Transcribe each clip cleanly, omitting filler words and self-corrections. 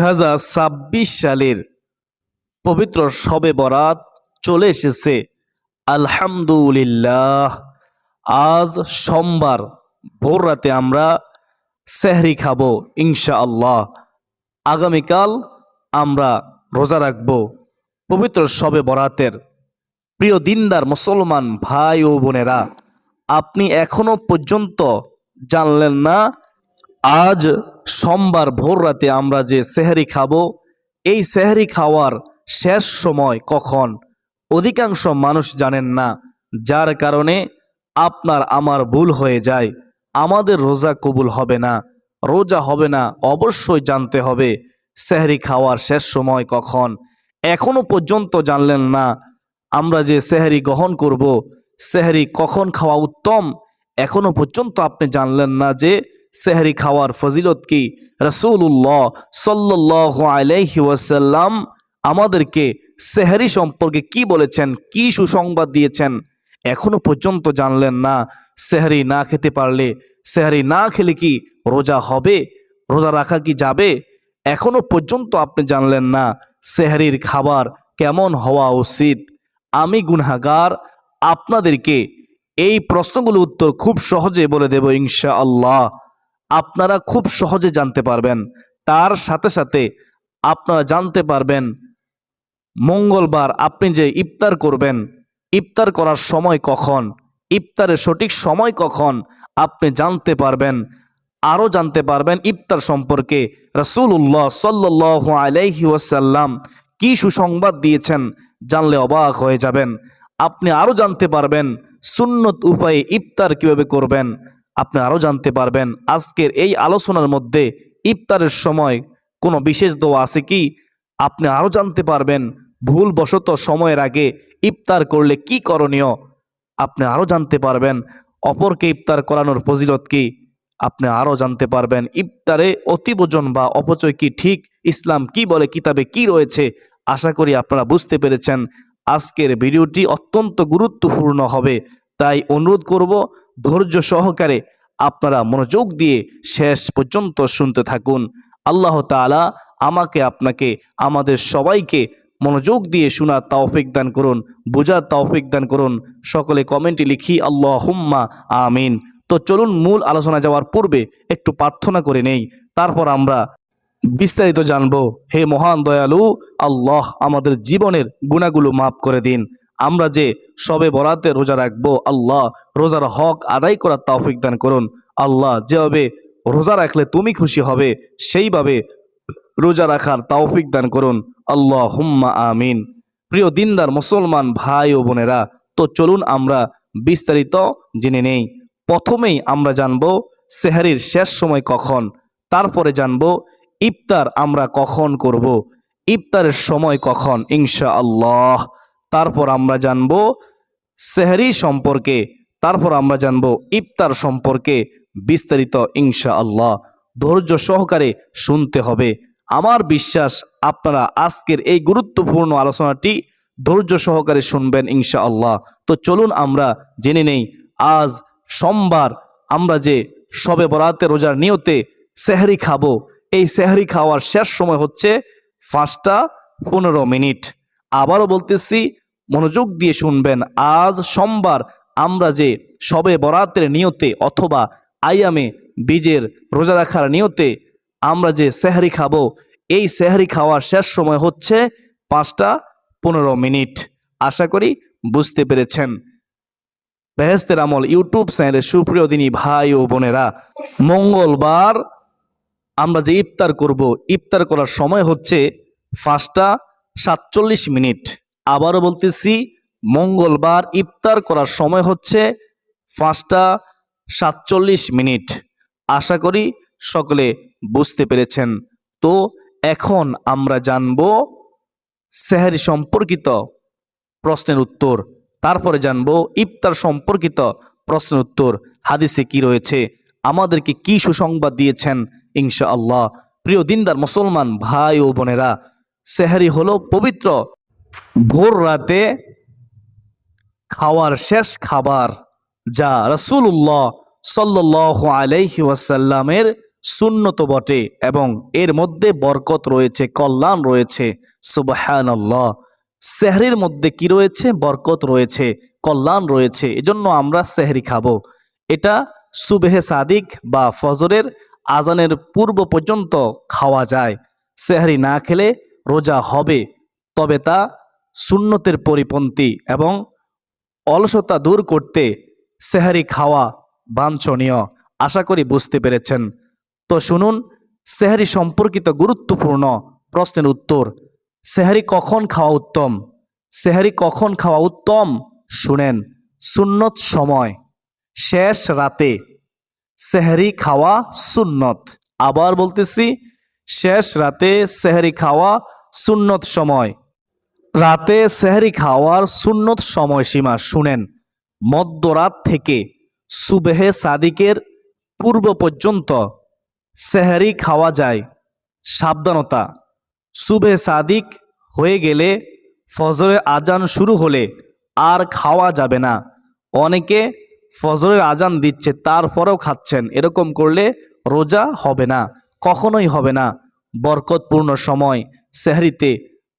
2026 সালের পবিত্র শবে বরাত চলে এসেছে। আলহামদুলিল্লাহ, আজ সোমবার ভোর রাতে আমরা সেহরি খাবো ইনশাআল্লাহ। আগামীকাল আমরা রোজা রাখবো পবিত্র শবে বরাতের। প্রিয় দিনদার মুসলমান ভাই ও বোনেরা, আপনি এখনো পর্যন্ত জানলেন না আজ সোমবার ভোর রাতে আমরা যে সেহরি খাবো, এই সেহরি খাওয়ার শেষ সময় কখন? অধিকাংশ মানুষ জানেন না, যার কারণে আপনার আমার ভুল হয়ে যায়। আমাদের রোজা কবুল হবে না, রোজা হবে না। অবশ্যই জানতে হবে সেহরি খাওয়ার শেষ সময় কখন। এখনো পর্যন্ত জানলেন না আমরা যে সেহরি গ্রহণ করব, সেহরি কখন খাওয়া উত্তম। এখনো পর্যন্ত আপনি জানলেন না যে সেহরি খাওয়ার ফজিলত কি। রাসূলুল্লাহ সাল্লাল্লাহু আলাইহি ওয়াসাল্লাম আমাদেরকে সেহরি সম্পর্কে কি বলেছেন, কি সুসংবাদ দিয়েছেন, এখনো পর্যন্ত জানলেন না। সেহরি না খেতে পারলে, সেহরি না খেলে কি রোজা হবে? রোজা রাখা কি যাবে? এখনো পর্যন্ত আপনি জানলেন না সেহরির খাবার কেমন হওয়া উচিত। আমি গুনাহগার, আপনাদেরকে এই প্রশ্নগুলোর উত্তর খুব সহজে বলে দেব ইনশাআল্লাহ। আপনারা খুব সহজে জানতে পারবেন। তার সাথে সাথে আপনারা জানতে পারবেন মঙ্গলবার আপনি যে ইফতার করবেন, ইফতার করার সময় কখন, ইফতারের সঠিক সময় কখন আপনি জানতে পারবেন। আরও জানতে পারবেন ইফতার সম্পর্কে রাসূলুল্লাহ সাল্লাল্লাহু আলাইহি ওয়াসাল্লাম কি সুসংবাদ দিয়েছেন, জানলে অবাক হয়ে যাবেন। আপনি আরও জানতে পারবেন সুন্নত উপায়ে ইফতার কিভাবে করবেন। আপনি আরও জানতে পারবেন আজকের এই আলোচনার মধ্যে ইফতারের সময় কোনো বিশেষ দোয়া আছে কি। আপনি আরও জানতে পারবেন ভুলবশত সময়ের আগে ইফতার করলে কি করণীয়। আপনি আরও জানতে পারবেন অপরকে ইফতার করানোর ফজিলত কি। আপনি আরও জানতে পারবেন ইফতারে অতিভোজন বা অপচয় কি ঠিক, ইসলাম কি বলে, কিতাবে কি রয়েছে। আশা করি আপনারা বুঝতে পেরেছেন। আজকের ভিডিওটি অত্যন্ত গুরুত্বপূর্ণ হবে, তাই অনুরোধ করব ধৈর্য সহকারে আপনারা মনোযোগ দিয়ে শেষ পর্যন্ত শুনতে থাকুন। আল্লাহ তাআলা আমাকে, আপনাকে, আমাদের সবাইকে মনোযোগ দিয়ে শোনার তৌফিক দান করুন, বোঝার তৌফিক দান করুন। সকলে কমেন্টে লিখি আল্লাহুম্মা আমিন। তো চলুন মূল আলোচনা যাওয়ার পূর্বে একটু প্রার্থনা করে নেই, তারপর আমরা বিস্তারিত জানবো। হে মহান দয়ালু আল্লাহ, আমাদের জীবনের গুনাহগুলো মাফ করে দিন। আমরা যে শবে বরাতে রোজা রাখবো, আল্লাহ রোজার হক আদায় করার তৌফিক দান করুন। আল্লাহ, যেভাবে রোজা রাখলে তুমি খুশি হবে সেইভাবে রোজা রাখার তৌফিক দান করুন। আল্লাহুম্মা আমিন। প্রিয় দিনদার মুসলমান ভাই ও বোনেরা, তো চলুন আমরা বিস্তারিত জেনে নেই। প্রথমেই আমরা জানবো সেহরির শেষ সময় কখন, তারপরে জানবো ইফতার আমরা কখন করব, ইফতারের সময় কখন ইনশাআল্লাহ। তারপর আমরা জানবো সেহরি সম্পর্কে, তারপর আমরা জানবো ইফতার সম্পর্কে বিস্তারিত ইনশাআল্লাহ। ধৈর্য সহকারে শুনতে হবে। আমার বিশ্বাস আপনারা আজকের এই গুরুত্বপূর্ণ আলোচনাটি ধৈর্য সহকারে শুনবেন ইনশাআল্লাহ। তো চলুন আমরা জেনে নেই আজ সোমবার আমরা যে শবে বরাতে রোজার নিয়তে সেহরি খাবো, এই সেহরি খাওয়ার শেষ সময় হচ্ছে 5টা 15 মিনিট। আবারও বলতেছি, মনোযোগ দিয়ে শুনবেন। আজ সোমবার আমরা যে শবে বরাতের নিয়তে অথবা আইয়ামে বীজের রোজা রাখার নিয়তে আমরা যে সেহরি খাবো, এই সেহরি খাওয়ার শেষ সময় হচ্ছে 5টা 15 মিনিট। আশা করি বুঝতে পেরেছেন। বেহেশতের আমল ইউটিউব চ্যানেলের সুপ্রিয় দিনী ভাই ও বোনেরা, মঙ্গলবার আমরা যে ইফতার করব, ইফতার করার সময় হচ্ছে 5টা 47 মিনিট। আবারও বলতেছি, মঙ্গলবার ইফতার করার সময় হচ্ছে 5টা 47 মিনিট। আশা করি সকলে বুঝতে পেরেছেন। তো এখন আমরা জানব সেহরি সম্পর্কিত প্রশ্নের উত্তর, তারপরে জানব ইফতার সম্পর্কিত প্রশ্নের উত্তর। হাদিসে কি রয়েছে, আমাদেরকে কি সুসংবাদ দিয়েছেন ইনশাআল্লাহ। প্রিয় দিনদার মুসলমান ভাই ও বোনেরা, সেহরি হলো পবিত্র ভোর রাতে খাওয়ার শেষ খাবার, যা রাসূলুল্লাহ সাল্লাল্লাহু আলাইহি ওয়াসাল্লামের সুন্নত বটে এবং এর মধ্যে বরকত রয়েছে, কল্যাণ রয়েছে। সুবহানাল্লাহ। সেহরির মধ্যে কি রয়েছে? বরকত রয়েছে, কল্যাণ রয়েছে। এজন্য আমরা সেহরি খাবো। এটা সুবহে সাদিক বা ফজরের আজানের পূর্ব পর্যন্ত খাওয়া যায়। সেহরি না খেলে রোজা হবে, তবে তা সুন্নতের পরিপন্থী এবং অলসতা দূর করতে সেহরি খাওয়া বাঞ্ছনীয়। আশা করি বুঝতে পেরেছেন। তো শুনুন সেহরি সম্পর্কিত গুরুত্বপূর্ণ প্রশ্নের উত্তর। সেহরি কখন খাওয়া উত্তম? সেহরি কখন খাওয়া উত্তম? শুনেন, সুন্নত সময়, শেষ রাতে সেহরি খাওয়া সুন্নত। আবার বলতেছি, শেষ রাতে সেহরি খাওয়া সুন্নত সময়। রাতে সেহরি খাওয়ার সুন্নত সময়সীমা শুনেন, মধ্যরাত থেকে সুবহে সাদিকের পূর্ব পর্যন্ত সেহরি খাওয়া যায়। সাবধানতা, সুবহে সাদিক হয়ে গেলে, ফজরের আজান শুরু হলে আর খাওয়া যাবে না। অনেকে ফজরের আজান দিচ্ছে তারপরেও খাচ্ছেন, এরকম করলে রোজা হবে না, কখনোই হবে না। বরকতপূর্ণ সময় সেহরিতে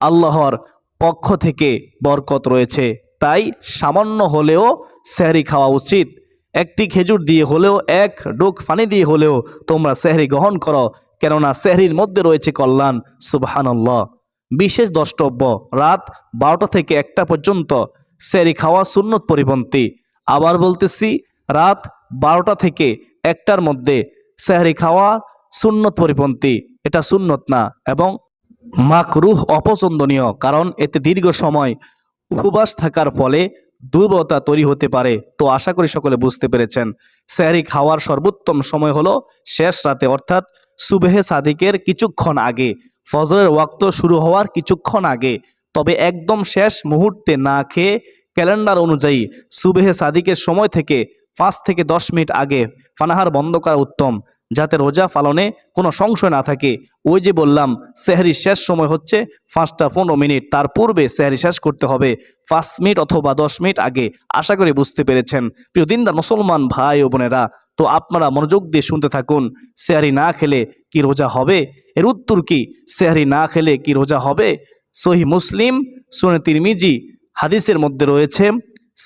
আল্লাহর পক্ষ থেকে বরকত রয়েছে, তাই সামান্য হলেও সেহরি খাওয়া উচিত। একটি খেজুর দিয়ে হলেও, এক ডোক পানি দিয়ে হলেও তোমরা সেহরি গ্রহণ করো, কেননা সেহরির মধ্যে রয়েছে কল্যাণ। সুবহানাল্লাহ। বিশেষ দ্রষ্টব্য, রাত 12টা থেকে 1টা পর্যন্ত সেহরি খাওয়া সুন্নত পরিপন্থী। আবার বলতেছি, রাত 12টা থেকে 1টার মধ্যে সেহরি খাওয়া সুন্নত পরিপন্থী। এটা সুন্নত না এবং মাকরুহ, অপছন্দনীয়, কারণ এতে দীর্ঘ সময় উপবাস থাকার ফলে দুর্বলতা তৈরি হতে পারে। তো আশা করি সকলে বুঝতে পেরেছেন। সেহরি খাওয়ার সর্বোত্তম সময় হলো শেষ রাতে, অর্থাৎ সুবহে সাদিকের কিছুক্ষণ আগে, ফজরের ওয়াক্ত শুরু হওয়ার কিছুক্ষণ আগে। তবে একদম শেষ মুহূর্তে না খেয়ে ক্যালেন্ডার অনুযায়ী সুবহে সাদিকের সময় থেকে 5 থেকে 10 মিনিট আগে পানাহার বন্ধ করা উত্তম, যাতে রোজা পালনে কোনো সংশয় না থাকে। ওই যে বললাম, সেহরির শেষ সময় হচ্ছে 5টা 15 মিনিট, তার পূর্বে সেহরি শেষ করতে হবে 5 মিনিট অথবা 10 মিনিট আগে। আশা করি বুঝতে পেরেছেন প্রিয় দিনদার মুসলমান ভাই ও বোনেরা। তো আপনারা মনোযোগ দিয়ে শুনতে থাকুন। সেহরি না খেলে কি রোজা হবে? এর উত্তর কি? সেহরি না খেলে কি রোজা হবে? সহিহ মুসলিম, সুনানে তিরমিজি হাদিসের মধ্যে রয়েছে,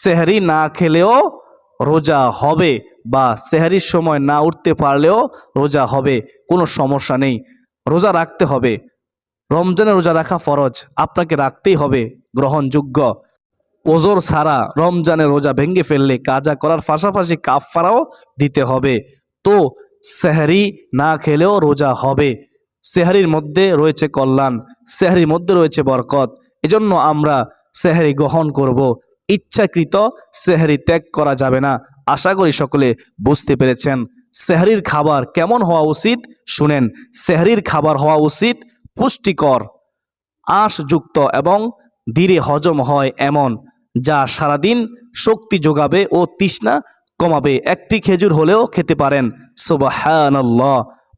সেহরি না খেলেও রোজা হবে, বা সেহরির সময় না উঠতে পারলেও রোজা হবে, কোনো সমস্যা নেই। রোজা রাখতে হবে। রমজানে রোজা রাখা ফরজ, আপনাকে রাখতেই হবে, গ্রহণযোগ্য। ওজর ছাড়া রমজানের রোজা ভেঙে ফেললে কাজা করার পাশাপাশি কাফফারাও দিতে হবে। তো সেহরি না খেলেও রোজা হবে। সেহরির মধ্যে রয়েছে কল্যাণ, সেহরির মধ্যে রয়েছে বরকত। এজন্য আমরা সেহরি গ্রহণ করব। ইচ্ছাকৃত সেহরি ত্যাগ করা যাবে না। আশা করি সকলে বুঝতে পেরেছেন। সেহরির খাবার কেমন হওয়া উচিত? শুনেন, সেহরির খাবার হওয়া উচিত পুষ্টিকর, আঁশযুক্ত এবং ধীরে হজম হয় এমন, যা সারাদিন শক্তি যোগাবে ও তৃষ্ণা কমাবে। একটি খেজুর হলেও খেতে পারেন। সুবহানাল্লাহ।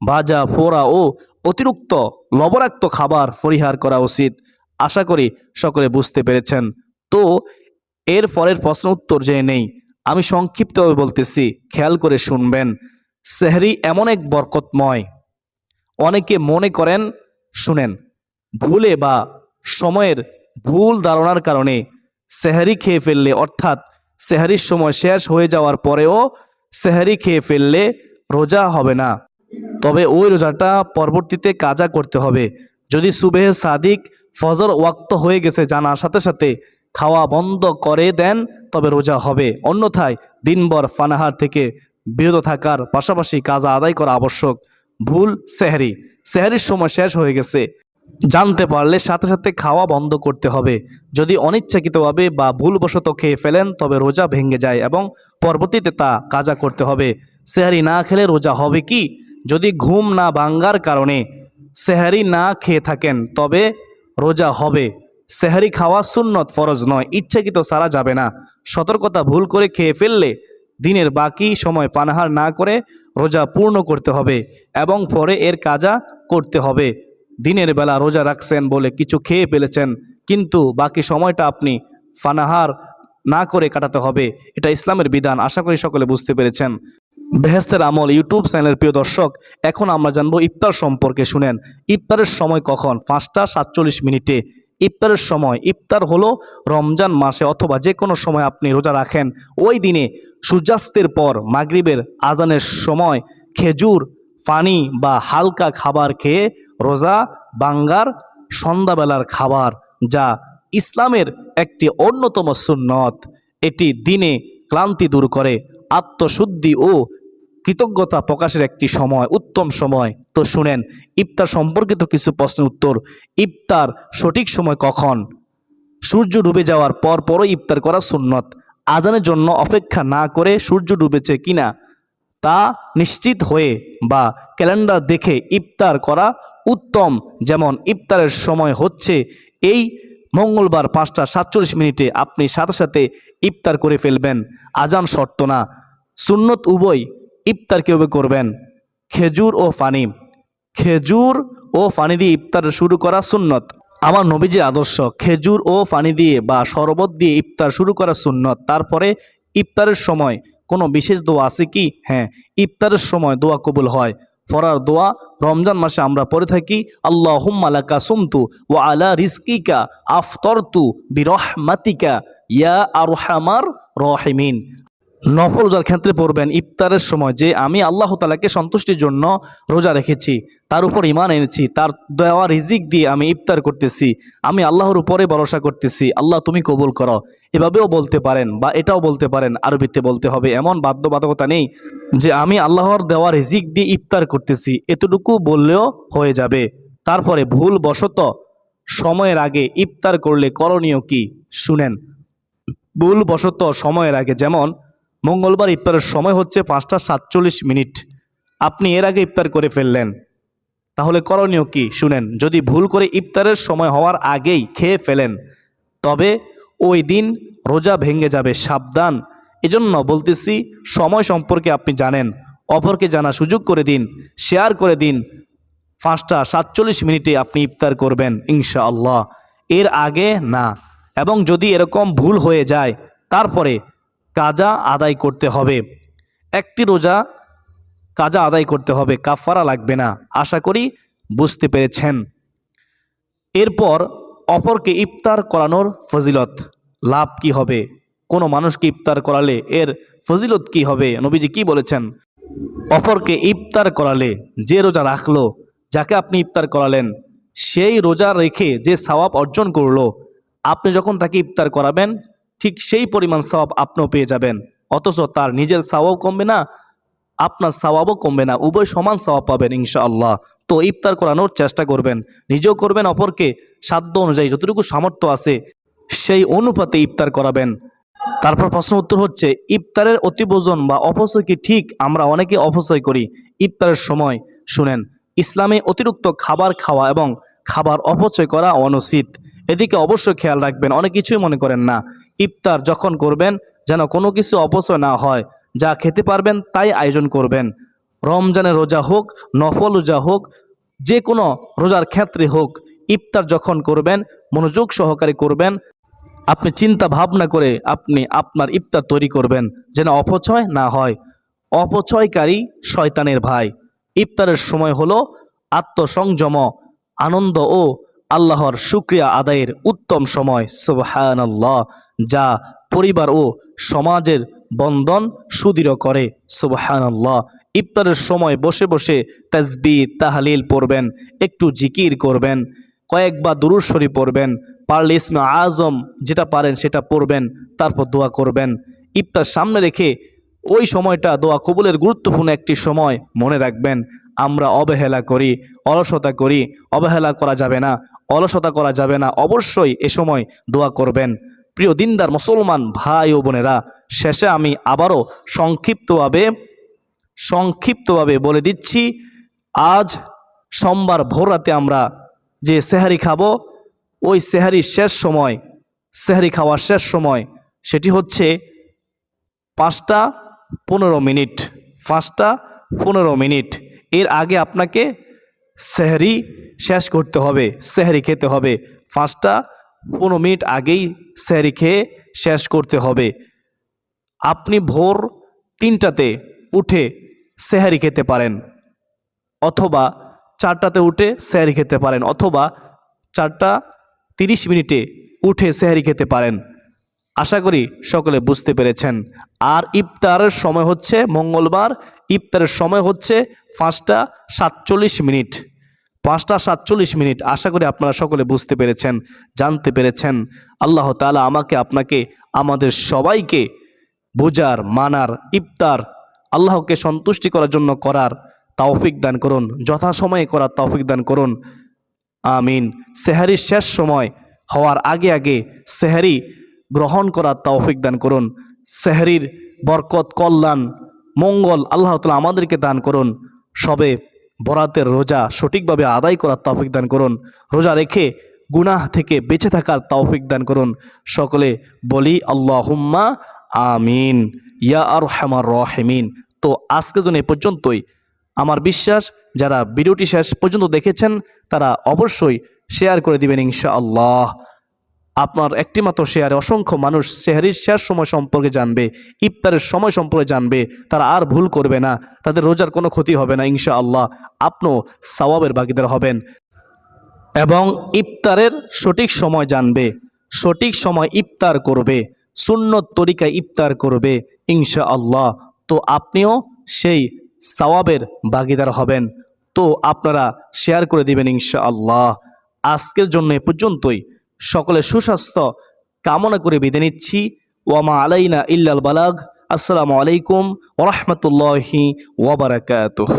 ভাজা, পোড়া ও অতিরিক্ত লবণাক্ত খাবার পরিহার করা উচিত। আশা করি সকলে বুঝতে পেরেছেন। তো এর পরের প্রশ্ন উত্তর জেনে নেই। আমি সংক্ষিপ্তভাবে বলতেছি, খেয়াল করে শুনবেন। সেহরি এমন এক বরকতময়, অনেকে মনে করেন, শুনেন, ভুলে বা সময়ের ভুল ধারণার কারণে সেহরি খেয়ে ফেললে, অর্থাৎ সেহরির সময় শেষ হয়ে যাওয়ার পরেও সেহরি খেয়ে ফেললে রোজা হবে না, তবে ওই রোজাটা পরবর্তীতে কাজা করতে হবে। যদি সুবহে সাদিক, ফজর ওয়াক্ত হয়ে গেছে জানার সাথে সাথে খাওয়া বন্ধ করে দেন, তবে রোজা হবে। অন্যথায় দিনভর পানাহার থেকে বিরত থাকার পাশাপাশি কাজা আদায় করা আবশ্যক। ভুল, সেহরি, সেহরির সময় শেষ হয়ে গেছে জানতে পারলে সাথে সাথে খাওয়া বন্ধ করতে হবে। যদি অনিচ্ছাকৃতভাবে বা ভুলবশত খেয়ে ফেলেন, তবে রোজা ভেঙে যায় এবং পরবর্তীতে তা কাজা করতে হবে। সেহরি না খেলে রোজা হবে কি? যদি ঘুম না ভাঙ্গার কারণে সেহরি না খেয়ে থাকেন, তবে রোজা হবে। সেহরি খাওয়া সুন্নত, ফরজ নয়, ইচ্ছাকৃত সারা যাবে না। সতর্কতা, ভুল করে খেয়ে ফেললে দিনের বাকি সময় পানাহার না করে রোজা পূর্ণ করতে হবে এবং পরে এর কাজা করতে হবে। দিনের বেলা রোজা রাখছেন বলে কিছু খেয়ে ফেলেছেন, কিন্তু বাকি সময়টা আপনি পানাহার না করে কাটাতে হবে। এটা ইসলামের বিধান। আশা করি সকলে বুঝতে পেরেছেন। বেহেস্তের আমল ইউটিউব চ্যানেলের প্রিয় দর্শক, এখন আমরা জানবো ইফতার সম্পর্কে। শুনেন, ইফতারের সময় কখন? 5টা 47 মিনিটে ইফতারের সময়। ইফতার হলো রমজান মাসে অথবা যে কোনো সময় আপনি রোজা রাখেন, ওই দিনে সূর্যাস্তের পর মাগরিবের আজানের সময় খেজুর, পানি বা হালকা খাবার খেয়ে রোজা ভাঙ্গার সন্ধ্যাবেলার খাবার, যা ইসলামের একটি অন্যতম সুন্নত। এটি দিনে ক্লান্তি দূর করে, আত্মশুদ্ধি ও কৃতজ্ঞতা প্রকাশের একটি সময়, উত্তম সময়। তো শুনেন ইফতার সম্পর্কিত কিছু প্রশ্নের উত্তর। ইফতার সঠিক সময় কখন? সূর্য ডুবে যাওয়ার পর পরই ইফতার করা সুন্নত। আজানের জন্য অপেক্ষা না করে সূর্য ডুবেছে কিনা তা নিশ্চিত হয়ে বা ক্যালেন্ডার দেখে ইফতার করা উত্তম। যেমন ইফতারের সময় হচ্ছে এই মঙ্গলবার 5টা 47 মিনিটে, আপনি সাথে সাথে ইফতার করে ফেলবেন, আজান শর্ত না। সুন্নত উভয়। ইফতার কীভাবে করবেন? খেজুর ও পানি। খেজুর ও পানি দিয়ে ইফতার শুরু করা সুন্নত। আমার নবীজির আদর্শ, খেজুর ও পানি দিয়ে বা শরবত দিয়ে ইফতার শুরু করা সুন্নত। তারপরে ইফতারের সময় কোনো বিশেষ দোয়া আছে কি? হ্যাঁ, ইফতারের সময় দোয়া কবুল হয়। ফরার দোয়া রমজান মাসে আমরা পড়ে থাকি, আল্লাহুম্মা লাকা সুমতু ওয়া আলা রিজকিকা আফতরতু বিরহমাতিকা ইয়া আরহামার রহিমিন। নফল রোজার ক্ষেত্রে পড়বেন ইফতারের সময় যে আমি আল্লাহ তাআলাকে সন্তুষ্টির জন্য রোজা রেখেছি, তার উপর ঈমান এনেছি, তার দেওয়া রিজিক দিয়ে আমি ইফতার করতেছি, আমি আল্লাহর উপরে ভরসা করতেছি, আল্লাহ তুমি কবুল করো। এভাবেও বলতে পারেন বা এটাও বলতে পারেন, আরবিতে বলতে হবে, এমন বাধ্যবাধকতা নেই যে আমি আল্লাহর দেওয়া রিজিক দিয়ে ইফতার করতেছি, এতটুকু বললেও হয়ে যাবে। তারপরে ভুল বশত সময়ের আগে ইফতার করলে করণীয় কি? শুনেন, ভুল বশত সময়ের আগে, যেমন মঙ্গলবার ইফতারের সময় হচ্ছে 5টা 47 মিনিট, আপনি এর আগে ইফতার করে ফেললেন, তাহলে করণীয় কি? শুনেন, যদি ভুল করে ইফতারের সময় হওয়ার আগেই খেয়ে ফেলেন, তবে ওই দিন রোজা ভেঙে যাবে, সাবধান। এজন্য বলতেছি, সময় সম্পর্কে আপনি জানেন, অপরকে জানা সুযোগ করে দিন, শেয়ার করে দিন। 5টা 47 মিনিটে আপনি ইফতার করবেন ইনশাআল্লাহ, এর আগে না। এবং যদি এরকম ভুল হয়ে যায়, তারপরে কাজা আদায় করতে হবে। একটি রোজা কাজা আদায় করতে হবে, কাফারা লাগবে না। আশা করি বুঝতে পেরেছেন। এরপর অপরকে ইফতার করানোর ফজিলত, লাভ কি হবে? কোনো মানুষকে ইফতার করালে এর ফজিলত কি হবে? নবীজি কি বলেছেন? অপরকে ইফতার করালে, যে রোজা রাখলো, যাকে আপনি ইফতার করালেন, সেই রোজা রেখে যে সওয়াব অর্জন করলো, আপনি যখন তাকে ইফতার করাবেন ঠিক সেই পরিমাণ সওয়াব আপনিও পেয়ে যাবেন। অথচ তার নিজের সওয়াব কমবে না, আপনার সওয়াবও কমবে না, উভয় সমান সওয়াব পাবেন ইনশাআল্লাহ। তো ইফতার করানোর চেষ্টা করবেন, নিজেও করবেন, অপরকে সাধ্য অনুযায়ী যতটুকু সামর্থ্য আছে সেই অনুপাতে ইফতার করাবেন। তারপর প্রশ্ন উত্তর হচ্ছে, ইফতারের অতিভোজন বা অপচয় কি ঠিক? আমরা অনেকে অপচয় করি ইফতারের সময়। শুনেন, ইসলামে অতিরিক্ত খাবার খাওয়া এবং খাবার অপচয় করা অনুচিত, এদিকে অবশ্যই খেয়াল রাখবেন। অনেক কিছুই মনে করেন না, ইফতার যখন করবেন যেন কোনো কিছু অপচয় না হয়, যা খেতে পারবেন তাই আয়োজন করবেন। রমজানের রোজা হোক, নফল রোজা হোক, যে কোনো রোজার ক্ষেত্রে হোক, ইফতার যখন করবেন মনোযোগ সহকারে করবেন। আপনি চিন্তা ভাবনা করে আপনি আপনার ইফতার তৈরি করবেন, যেন অপচয় না হয়। অপচয়কারী শয়তানের ভাই। ইফতারের সময় হলো আত্মসংযম, আনন্দ ও আল্লাহর শুকরিয়া আদায়ের উত্তম সময়, সুবহানাল্লাহ, যা পরিবার ও সমাজের বন্ধন সুদৃঢ় করে, সুবহানাল্লাহ। ইফতারের সময় বসে বসে তাসবিহ তাহলিল পড়বেন, একটু জিকির করবেন, কয়েকবার দুরূদ শরীফ পড়বেন, পারলে ইসমে আজম যেটা পারেন সেটা পড়বেন, তারপর দোয়া করবেন। ইফতার সামনে রেখে ওই সময়টা দোয়া কবুলের গুরুত্বপূর্ণ একটি সময়, মনে রাখবেন। আমরা অবহেলা করি, অলসতা করি, অবহেলা করা যাবে না, অলসতা করা যাবে না, অবশ্যই এ সময় দোয়া করবেন। প্রিয় দিনদার মুসলমান ভাই ও বোনেরা, শেষে আমি আবারও সংক্ষিপ্তভাবে বলে দিচ্ছি, আজ সোমবার ভোর রাতে আমরা যে সেহরি খাবো, ওই সেহরি খাওয়ার শেষ সময় সেটি হচ্ছে 5টা 15 মিনিট। 5টা 15 মিনিট এর আগে আপনাকে সেহরি শেষ করতে হবে, সেহরি খেতে হবে। 5টা 15 মিনিট আগেই সেহরি খেয়ে শেষ করতে হবে। আপনি ভোর 3টাতে উঠে সেহরি খেতে পারেন, অথবা 4টাতে উঠে সেহরি খেতে পারেন, অথবা 4:30 উঠে সেহরি খেতে পারেন। আশা করি সকলে বুঝতে পেরেছেন। আর ইফতারের সময় হচ্ছে মঙ্গলবার, ইফতারের সময় হচ্ছে 5:47। 5:47। আশা করি আপনারা সকলে বুঝতে পেরেছেন, জানতে পেরেছেন। আল্লাহ তাআলা আমাকে, আপনাকে, আমাদের সবাইকে বোঝার, মানার, ইফতার আল্লাহকে সন্তুষ্টি করার জন্য করার তৌফিক দান করুন, যথাসময়ে করার তৌফিক দান করুন। আমিন। সেহরির শেষ সময় হওয়ার আগে আগে সেহরি গ্রহণ করার তৌফিক দান করুন। সেহরির বরকত, কল্যাণ, মঙ্গল আল্লাহ তাআলা আমাদেরকে দান করুন। সবে বরাতের রোজা সঠিকভাবে আদায় করার তৌফিক দান করুন। রোজা রেখে গুনাহ থেকে বেঁচে থাকার তৌফিক দান করুন। সকলে বলি আল্লাহুম্মা আমিন ইয়া আরহামার রাহিমিন। তো আজকের জন্য এ পর্যন্তই। আমার বিশ্বাস যারা ভিডিওটি শেষ পর্যন্ত দেখেছেন তারা অবশ্যই শেয়ার করে দিবেন ইনশাআল্লাহ। আপনার একটিমাত্র শেয়ারে অসংখ্য মানুষ সেহরির শেষ সময় সম্পর্কে জানবে, ইফতারের সময় সম্পর্কে জানবে। তারা আর ভুল করবে না, তাদের রোজার কোনো ক্ষতি হবে না ইনশাআল্লাহ। আপনিও সওয়াবের ভাগীদার হবেন এবং ইফতারের সঠিক সময় জানবে, সঠিক সময় ইফতার করবে, সুন্নত তরিকায় ইফতার করবে ইনশাআল্লাহ। তো আপনিও সেই সওয়াবের ভাগীদার হবেন। তো আপনারা শেয়ার করে দিবেন ইনশাআল্লাহ। আজকের জন্য এ পর্যন্তই। সকলে সুস্বাস্থ্য কামনা করে বিদায় নিচ্ছি। ওয়ামা আলাইনা ইল্লাল বালাগ। আসসালামু আলাইকুম ওয়া রাহমাতুল্লাহি ওয়া বারাকাতুহু।